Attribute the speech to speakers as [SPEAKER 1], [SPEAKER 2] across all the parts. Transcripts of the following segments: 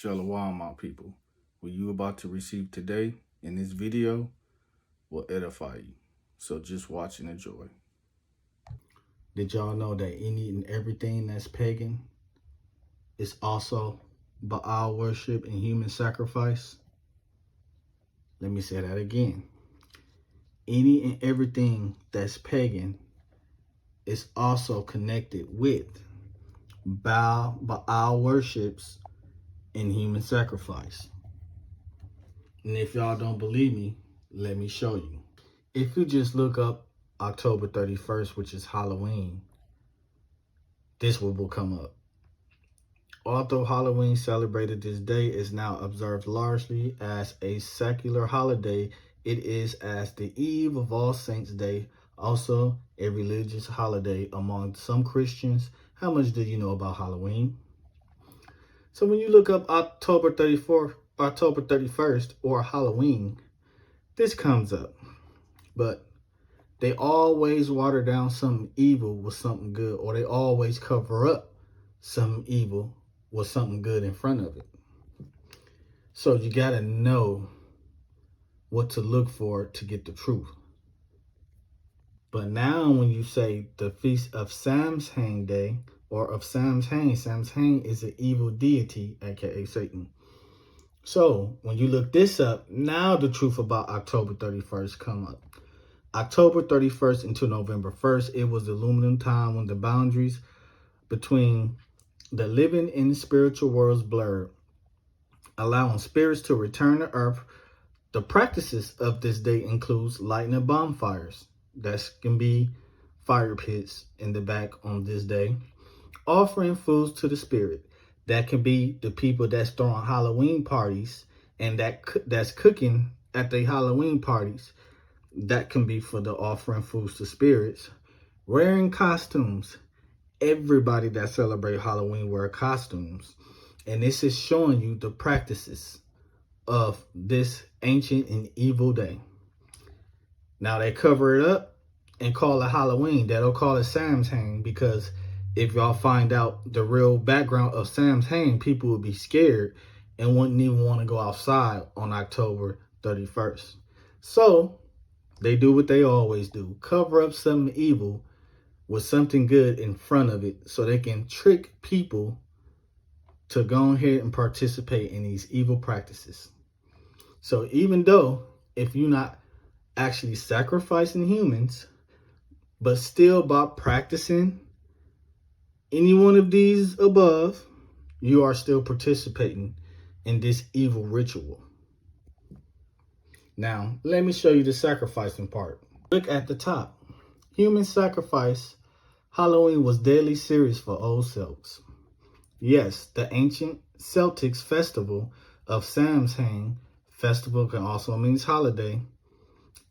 [SPEAKER 1] Shalom, my people. What you about to receive today in this video will edify you. So just watch and enjoy. Did y'all know that any and everything that's pagan is also Baal worship and human sacrifice? Let me say that again. Any and everything that's pagan is also connected with Baal worships and human sacrifice. And if y'all don't believe me, let me show you. If you just look up October 31st, which is Halloween, this will come up. Although Halloween celebrated this day is now observed largely as a secular holiday, it is as the eve of All Saints' Day, also a religious holiday among some Christians. How much do you know about Halloween? So when you look up October 31st, or Halloween, this comes up. But they always water down something evil with something good, or they always cover up something evil with something good in front of it. So you got to know what to look for to get the truth. But now when you say the Feast of Samhain Day, or of Samhain is an evil deity, aka Satan. So when you look this up, now the truth about October 31st come up. October 31st until November 1st, it was the luminal time when the boundaries between the living and the spiritual worlds blurred, allowing spirits to return to earth. The practices of this day includes lighting bonfires. That can be fire pits in the back on this day. Offering foods to the spirit. That can be the people that's throwing Halloween parties and that's cooking at the Halloween parties. That can be for the offering foods to spirits. Wearing costumes. Everybody that celebrate Halloween wear costumes. And this is showing you the practices of this ancient and evil day. Now they cover it up and call it Halloween. They don't call it Samhain, because if y'all find out the real background of Samhain, people would be scared and wouldn't even want to go outside on October 31st. So they do what they always do. Cover up something evil with something good in front of it so they can trick people to go ahead and participate in these evil practices. So even though if you're not actually sacrificing humans, but still by practicing any one of these above, you are still participating in this evil ritual. Now, let me show you the sacrificing part. Look at the top. Human sacrifice. Halloween was deadly serious for old Celts. Yes, the ancient Celtics festival of Samhain, festival can also means holiday,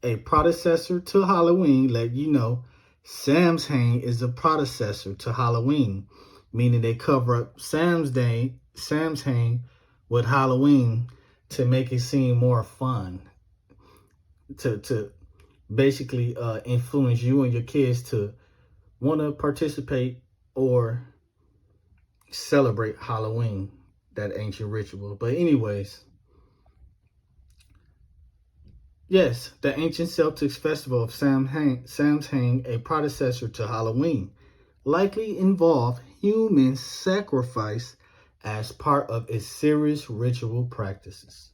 [SPEAKER 1] a predecessor to Halloween. Let you know, Samhain is a predecessor to Halloween, meaning they cover up Samhain with Halloween to make it seem more fun, to basically influence you and your kids to want to participate or celebrate Halloween, that ancient ritual. But anyways, yes, the ancient Celtics festival of Samhain, a predecessor to Halloween, likely involved human sacrifice as part of its serious ritual practices.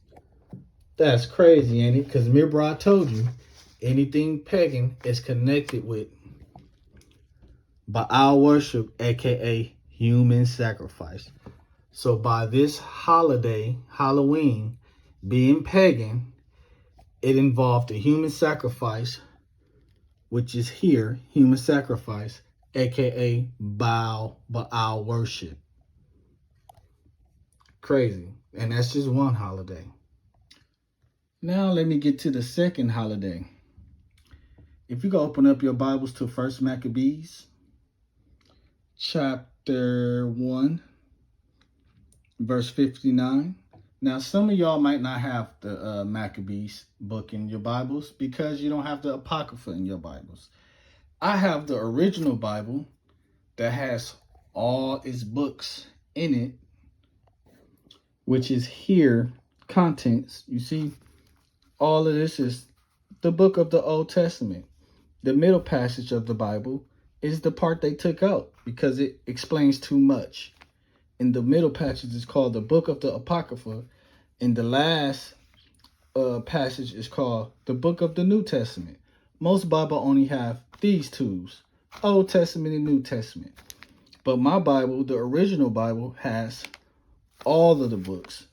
[SPEAKER 1] That's crazy, ain't it? Because remember I told you, anything pagan is connected with Baal worship, aka human sacrifice. So by this holiday, Halloween, being pagan, it involved a human sacrifice, which is here, human sacrifice, aka Baal worship. Crazy. And that's just one holiday. Now let me get to the second holiday. If you go open up your Bibles to 1 Maccabees, chapter 1, verse 59. Now, some of y'all might not have the Maccabees book in your Bibles because you don't have the Apocrypha in your Bibles. I have the original Bible that has all its books in it, which is here, contents. You see, all of this is the book of the Old Testament. The middle passage of the Bible is the part they took out because it explains too much. And the middle passage is called the book of the Apocrypha. And the last passage is called the book of the New Testament. Most Bible only have these twos, Old Testament and New Testament. But my Bible, the original Bible, has all of the books,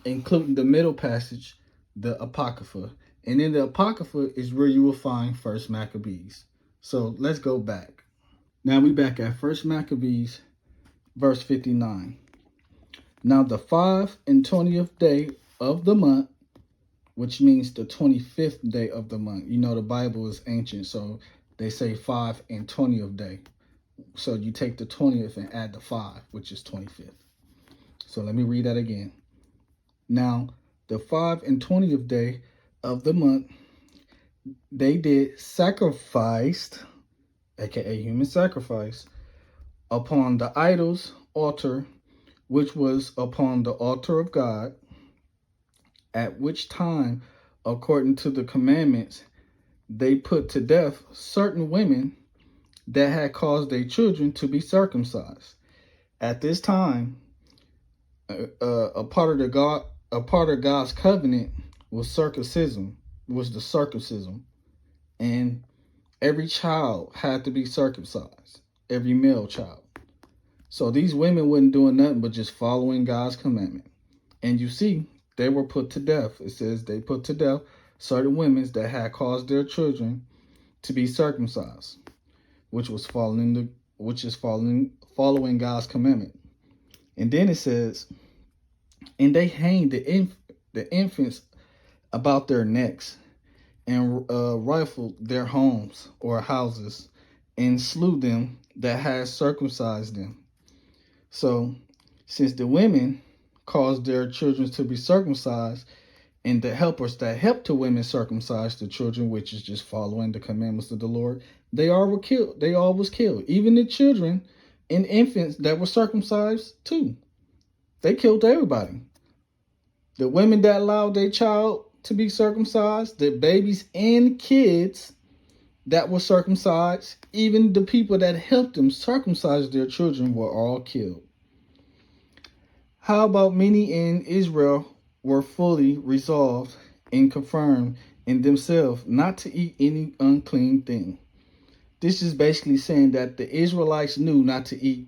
[SPEAKER 1] including the middle passage, the Apocrypha. And in the Apocrypha is where you will find First Maccabees. So let's go back. Now we back at First Maccabees, verse 59. Now the 25th day of the month, which means the 25th day of the month. You know, the Bible is ancient, so they say 25th day. So you take the 20th and add the 5, which is 25th. So let me read that again. Now, the 25th day of the month, they did sacrificed, aka human sacrifice, upon the idol's altar, which was upon the altar of God, at which time, according to the commandments, they put to death certain women that had caused their children to be circumcised. At this time, a part of God's covenant was the circumcision, and every child had to be circumcised, every male child. So these women wasn't doing nothing but just following God's commandment. And you see, they were put to death. It says they put to death certain women that had caused their children to be circumcised, which is following God's commandment. And then it says, and they hanged the infants about their necks and rifled their homes or houses and slew them that had circumcised them. So since the women caused their children to be circumcised, and the helpers that helped the women circumcise the children, which is just following the commandments of the Lord, they all were killed. They all was killed. Even the children and infants that were circumcised too. They killed everybody. The women that allowed their child to be circumcised, the babies and kids that were circumcised, even the people that helped them circumcise their children were all killed. How about many in Israel were fully resolved and confirmed in themselves not to eat any unclean thing? This is basically saying that the Israelites knew not to eat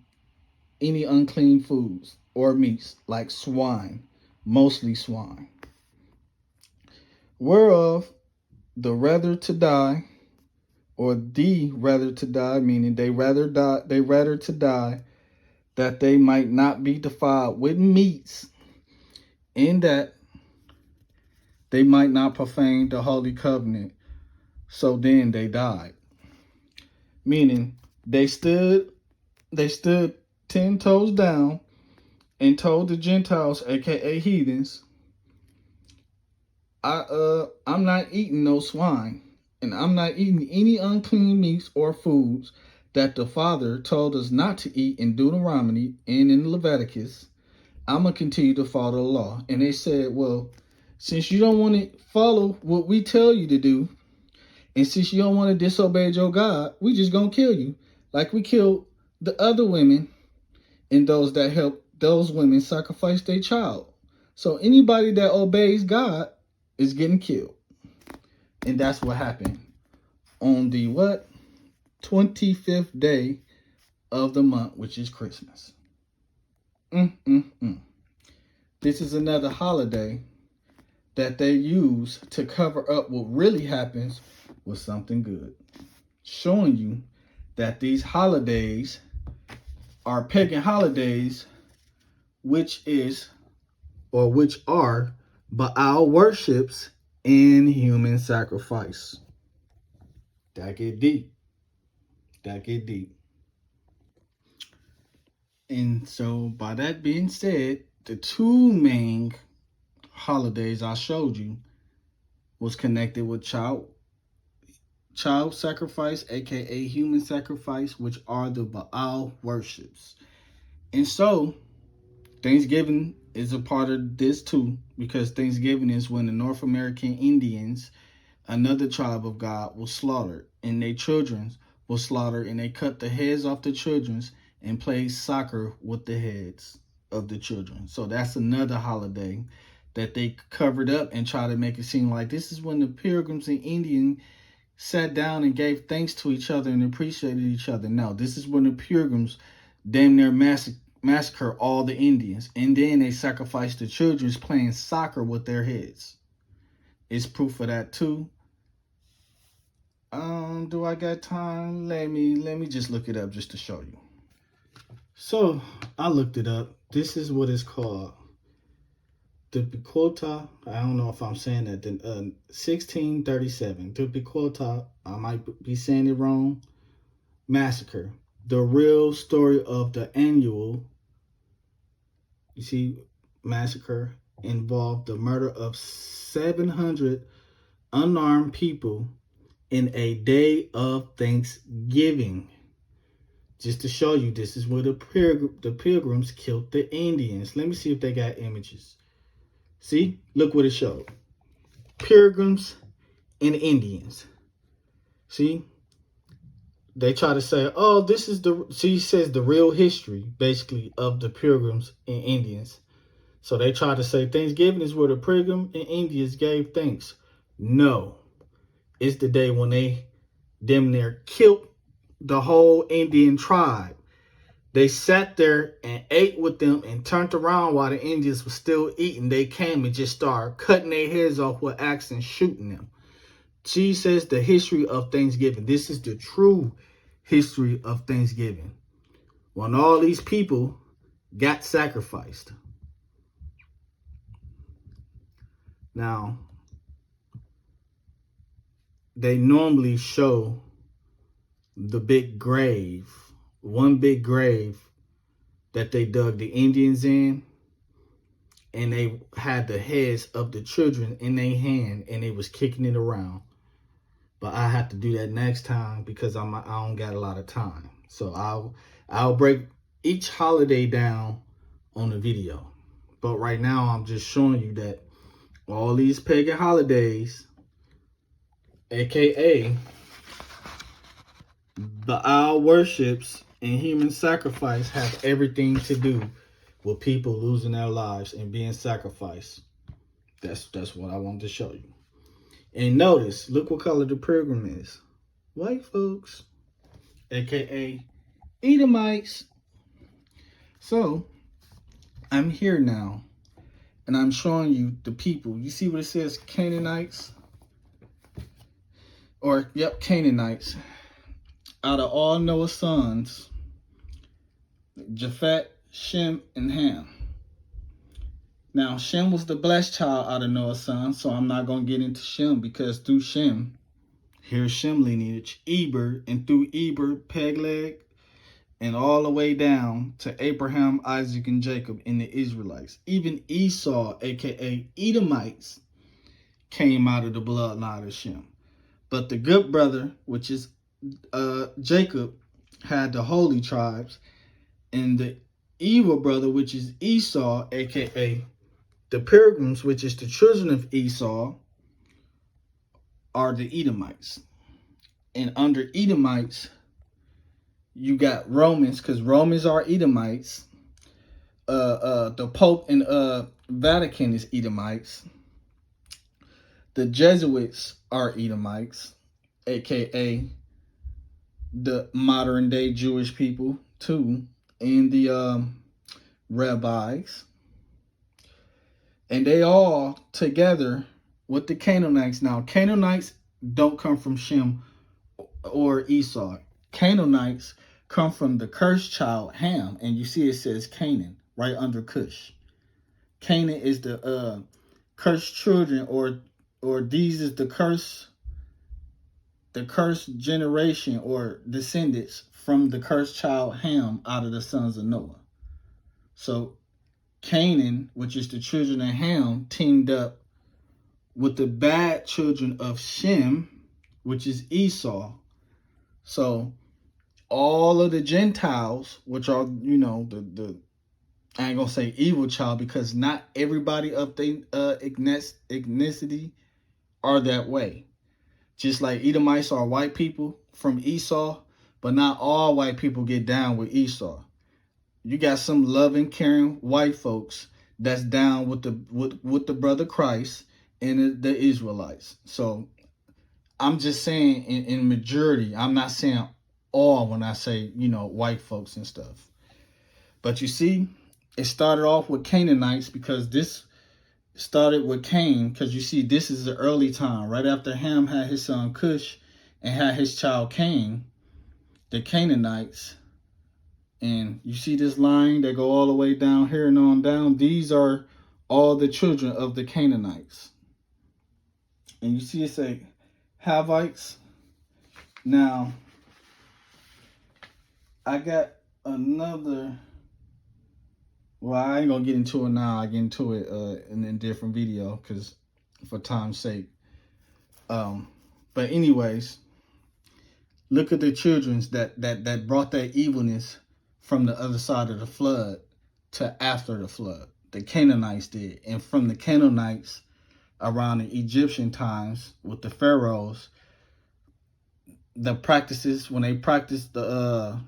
[SPEAKER 1] any unclean foods or meats like swine, mostly swine. Whereof the rather to die, or the rather to die, meaning they rather to die, that they might not be defiled with meats, in that they might not profane the holy covenant. So then they died. Meaning they stood 10 toes down and told the Gentiles, aka heathens, I'm not eating no swine, and I'm not eating any unclean meats or foods that the Father told us not to eat in Deuteronomy and in Leviticus. I'm going to continue to follow the law. And they said, well, since you don't want to follow what we tell you to do, and since you don't want to disobey your God, we just going to kill you. Like we killed the other women and those that helped those women sacrifice their child. So anybody that obeys God is getting killed. And that's what happened on the 25th day of the month, which is Christmas. This is another holiday that they use to cover up what really happens with something good. Showing you that these holidays are pagan holidays, which are Baal worships and human sacrifice. That get deep. And so by that being said, the two main holidays I showed you was connected with child sacrifice, aka human sacrifice, which are the Baal worships. And so Thanksgiving is a part of this too, because Thanksgiving is when the North American Indians, another tribe of God, was slaughtered, and their children were slaughtered, and they cut the heads off the children and played soccer with the heads of the children. So that's another holiday that they covered up and try to make it seem like this is when the Pilgrims and Indians sat down and gave thanks to each other and appreciated each other. No, this is when the Pilgrims damn near massacre all the Indians, and then they sacrificed the children playing soccer with their heads. It's proof of that too. Do I got time? Let me just look it up just to show you. So I looked it up. This is what it's called. The Picota, I don't know if I'm saying that, 1637. The Picota, I might be saying it wrong, massacre. The real story of the annual, you see, massacre involved the murder of 700 unarmed people in a day of Thanksgiving. Just to show you, this is where the Pilgrims killed the Indians. Let me see if they got images. See, look what it showed. Pilgrims and Indians. See, they try to say, oh, this is she says the real history, basically, of the Pilgrims and Indians. So they try to say Thanksgiving is where the Pilgrims and Indians gave thanks. No, it's the day when they damn near killed the whole Indian tribe. They sat there and ate with them and turned around while the Indians were still eating. They came and just started cutting their heads off with axes and shooting them. She says the history of Thanksgiving. This is the true history of Thanksgiving. When all these people got sacrificed. Now, they normally show the big grave, one big grave that they dug the Indians in, and they had the heads of the children in their hand, and they was kicking it around. But I have to do that next time because I don't got a lot of time. So I'll break each holiday down on the video. But right now I'm just showing you that all these pagan holidays, aka Baal worships and human sacrifice, have everything to do with people losing their lives and being sacrificed. That's what I wanted to show you. And notice, look what color the pilgrim is. White folks, aka Edomites. So I'm here now, and I'm showing you the people. You see what it says, Canaanites? Or, yep, Canaanites. Out of all Noah's sons, Japheth, Shem, and Ham. Now, Shem was the blessed child out of Noah's sons, so I'm not going to get into Shem, because through Shem, here's Shem lineage, Eber, and through Eber, Peleg, and all the way down to Abraham, Isaac, and Jacob and the Israelites. Even Esau, aka Edomites, came out of the bloodline of Shem. But the good brother, which is Jacob, had the holy tribes, and the evil brother, which is Esau, aka the pilgrims, which is the children of Esau, are the Edomites. And under Edomites, you got Romans, because Romans are Edomites. The Pope in Vatican is Edomites. The Jesuits are Edomites, aka the modern day Jewish people too, and the rabbis. And they all together with the Canaanites. Now, Canaanites don't come from Shem or Esau. Canaanites come from the cursed child Ham, and you see it says Canaan right under Cush. Canaan is the cursed children, or these is the cursed generation or descendants from the cursed child Ham out of the sons of Noah. So Canaan, which is the children of Ham, teamed up with the bad children of Shem, which is Esau. So all of the Gentiles, which are, the I ain't gonna say evil child, because not everybody of the ethnicity are that way. Just like Edomites are white people from Esau, but not all white people get down with Esau. You got some loving, caring white folks that's down with the brother Christ and the Israelites. So I'm just saying in majority. I'm not saying all when I say, white folks and stuff. But you see, it started off with Canaanites, because this started with Cain, because you see, this is the early time. Right after Ham had his son Cush and had his child Cain, the Canaanites. And you see this line that go all the way down here and on down. These are all the children of the Canaanites. And you see it say Havites. Now, I got another. Well, I ain't gonna get into it now. I get into it in a different video, because for time's sake. But anyways, look at the children that brought that evilness from the other side of the flood to after the flood. The Canaanites did. And from the Canaanites around the Egyptian times with the pharaohs, the practices, when they practiced the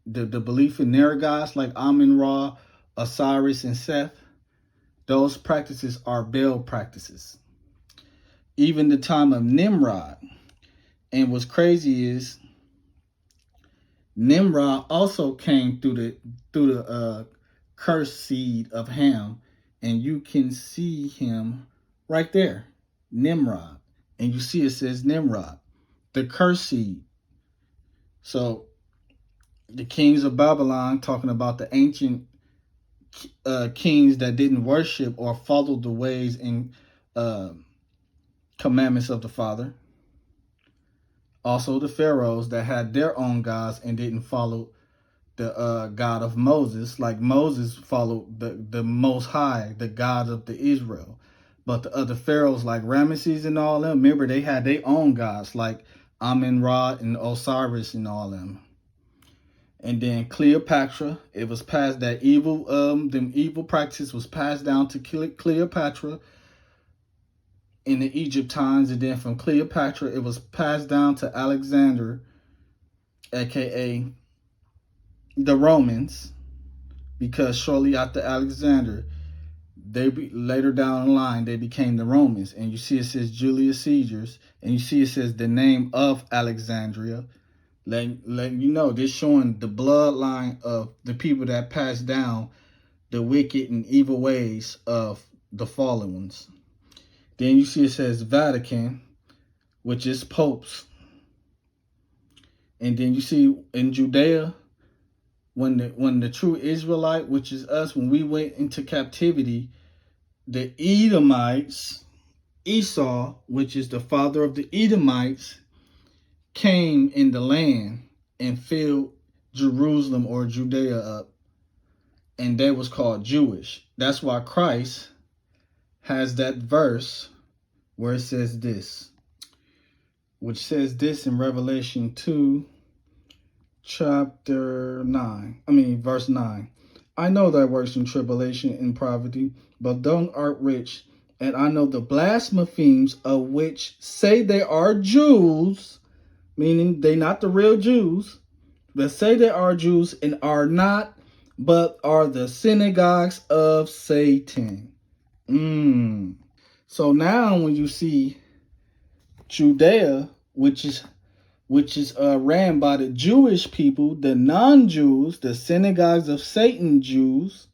[SPEAKER 1] belief in their gods like Amun-Ra, Osiris, and Seth, those practices are Baal practices. Even the time of Nimrod. And what's crazy is Nimrod also came through the cursed seed of Ham, and you can see him right there, Nimrod, and you see it says Nimrod, the cursed seed. So the kings of Babylon, talking about the ancient kings that didn't worship or follow the ways and commandments of the Father. Also the pharaohs that had their own gods and didn't follow the God of Moses, like Moses followed the Most High, the God of the Israel. But the other pharaohs like Ramesses and all them, remember, they had their own gods like Amun-Ra and Osiris and all them. And then Cleopatra, it was passed that them evil practices was passed down to Cleopatra in the Egypt times, and then from Cleopatra it was passed down to Alexander, aka the Romans, because shortly after Alexander, later down the line they became the Romans. And you see it says Julius Caesar's, and you see it says the name of Alexandria, letting you know, this showing the bloodline of the people that passed down the wicked and evil ways of the fallen ones. Then you see it says Vatican, which is popes. And then you see in Judea, when the true Israelite, which is us, when we went into captivity, the Edomites, Esau, which is the father of the Edomites, came in the land and filled Jerusalem or Judea up. And they was called Jewish. That's why Christ has that verse where it says this, which says this in Revelation 2, verse 9. I know thy works in tribulation and poverty, but thou art rich. And I know the blasphemies of which say they are Jews, meaning they not the real Jews, that say they are Jews and are not, but are the synagogues of Satan. So now when you see Judea, which is ran by the Jewish people, the non-Jews, the synagogues of Satan Jews,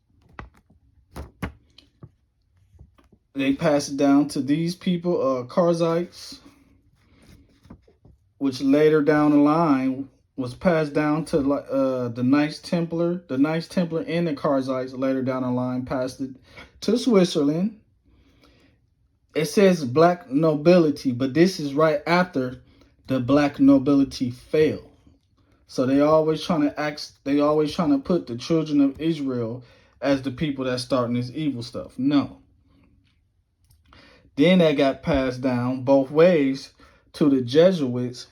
[SPEAKER 1] they pass it down to these people, Karzites, which later down the line was passed down to the Knights Templar. The Knights Templar and the Karzites later down the line passed it to Switzerland. It says black nobility, but this is right after the black nobility fell. So they always trying to put the children of Israel as the people that's starting this evil stuff. No. Then that got passed down both ways to the Jesuits,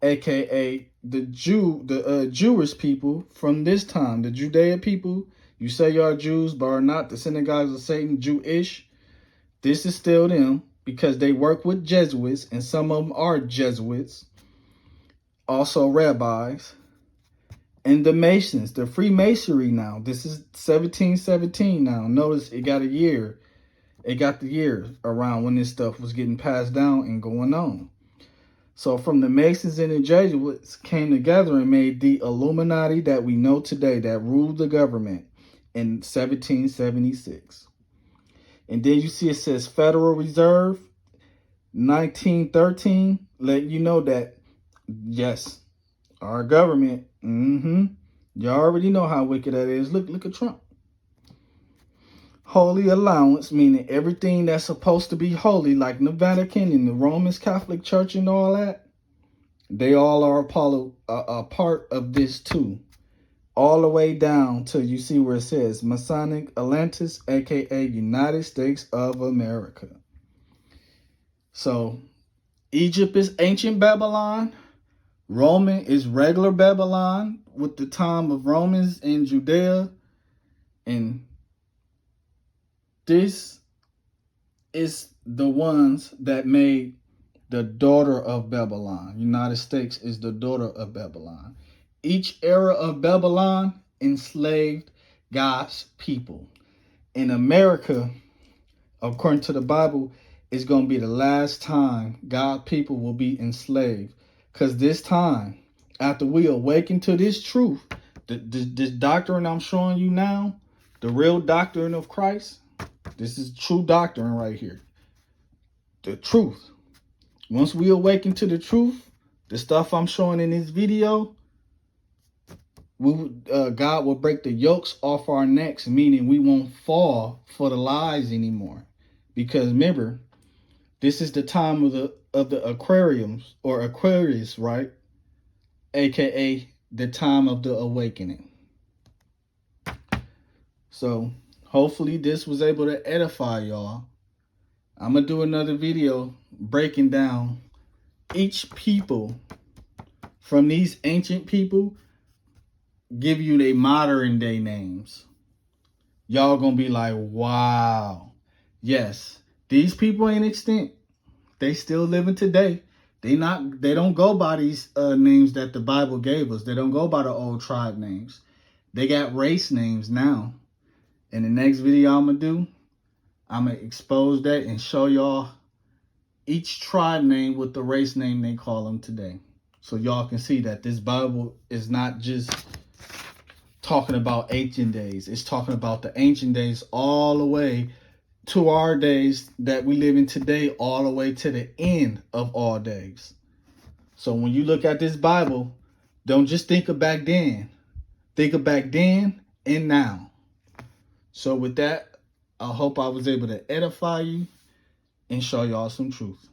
[SPEAKER 1] aka the Jewish people from this time, the Judea people You say you are Jews, but are not the synagogues of Satan, Jewish. This is still them, because they work with Jesuits, and some of them are Jesuits, also rabbis. And the Masons, the Freemasonry now. This is 1717 now. Notice it got a year. It got the year around when this stuff was getting passed down and going on. So from the Masons and the Jesuits came together and made the Illuminati that we know today, that ruled the government in 1776. And then you see it says Federal Reserve, 1913, letting you know that, yes, our government, you already know how wicked that is. Look at Trump. Holy allowance, meaning everything that's supposed to be holy, like the Vatican and the Roman Catholic Church and all that, they all are a part of this too. All the way down till you see where it says Masonic Atlantis, aka United States of America. So Egypt is ancient Babylon. Roman is regular Babylon with the time of Romans in Judea. And this is the ones that made the daughter of Babylon. United States is the daughter of Babylon. Each era of Babylon enslaved God's people. In America, according to the Bible, is going to be the last time God's people will be enslaved. Because this time, after we awaken to this truth, this doctrine I'm showing you now, the real doctrine of Christ, this is true doctrine right here. The truth. Once we awaken to the truth, the stuff I'm showing in this video, God will break the yokes off our necks, meaning we won't fall for the lies anymore. Because remember, this is the time of the aquariums or Aquarius, right? AKA the time of the awakening. So hopefully this was able to edify y'all. I'm going to do another video breaking down each people from these ancient people, give you their modern day names. Y'all going to be like, wow. Yes, these people ain't extinct. They still living today. They don't go by these names that the Bible gave us. They don't go by the old tribe names. They got race names now. In the next video I'm going to do, I'm going to expose that and show y'all each tribe name with the race name they call them today. So y'all can see that this Bible is not just talking about ancient days. It's talking about the ancient days all the way to our days that we live in today, all the way to the end of all days. So when you look at this Bible, don't just think of back then. Think of back then and now. So with that, I hope I was able to edify you and show y'all some truth.